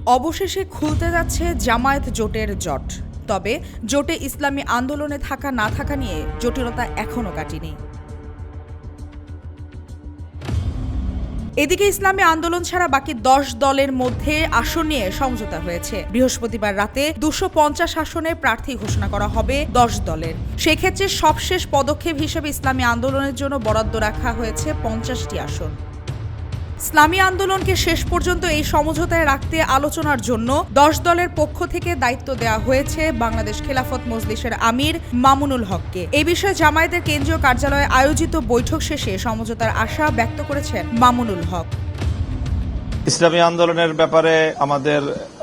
অবশেষে খুলতে যাচ্ছে জামায়াত জোটের জট। তবে জোটে ইসলামী আন্দোলনে থাকা না থাকা নিয়ে জটিলতা এখনও কাটেনি। এদিকে ইসলামী আন্দোলন ছাড়া বাকি 10 দলের মধ্যে আসন নিয়ে সমঝোতা হয়েছে। বৃহস্পতিবার রাতে 250 আসনে প্রার্থী ঘোষণা করা হবে 10 দলের। সেক্ষেত্রে সবশেষ পদক্ষেপ হিসেবে ইসলামী আন্দোলনের জন্য বরাদ্দ রাখা হয়েছে 50টি আসন। ইসলামী আন্দোলনকে শেষ পর্যন্ত এই সমঝোতায় রাখতে আলোচনার জন্য 10 দলের পক্ষ থেকে দায়িত্ব দেওয়া হয়েছে বাংলাদেশ খেলাফত মজলিসের আমির মামুনুল হককে। এই বিষয়ে জামায়াতের কেন্দ্রীয় কার্যালয়ে আয়োজিত বৈঠক শেষে সমঝোতার আশা ব্যক্ত করেছেন মামুনুল হক। ইসলামী আন্দোলনের ব্যাপারে আমাদের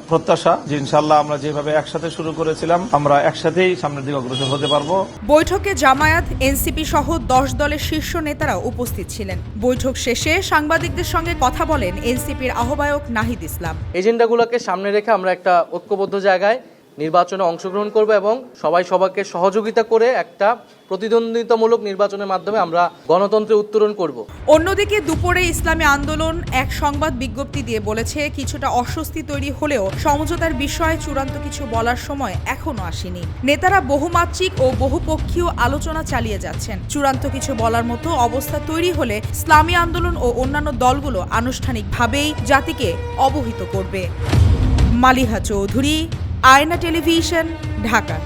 প্রত্যাশা যে ইনশাআল্লাহ আমরা যেভাবে একসাথে শুরু করেছিলাম আমরা একসাথেই সামনের দিকে অগ্রসর হতে পারবো। বৈঠকে জামায়াত, এনসিপি সহ 10 দলের শীর্ষ নেতারা উপস্থিত ছিলেন। বৈঠক শেষে সাংবাদিকদের সঙ্গে কথা বলেন এনসিপির আহ্বায়ক নাহিদ ইসলাম। এজেন্ডাগুলোকে সামনে রেখে আমরা একটা ঐক্যবদ্ধ জায়গায় নির্বাচনে অংশগ্রহণ করব এবং সবাইকে সহযোগিতা করে একটা প্রতিদ্বন্দ্বিতামূলক নির্বাচনের মাধ্যমে আমরা গণতন্ত্রে উত্তরণ করব। অন্যদিকে দুপুরে ইসলামী আন্দোলন এক সংবাদ বিজ্ঞপ্তি দিয়ে বলেছে কিছুটা অস্বস্তি তৈরি হলেও সমঝোতার বিষয়ে চূড়ান্ত কিছু বলার সময় এখনো আসেনি। নেতারা বহুমাত্রিক ও বহুপক্ষীয় আলোচনা চালিয়ে যাচ্ছেন। চূড়ান্ত কিছু বলার মতো অবস্থা তৈরি হলে ইসলামী আন্দোলন ও অন্যান্য দলগুলো আনুষ্ঠানিকভাবেই জাতিকে অবহিত করবে। মালিহা চৌধুরী, আয়না টেলিভিশন, ঢাকা।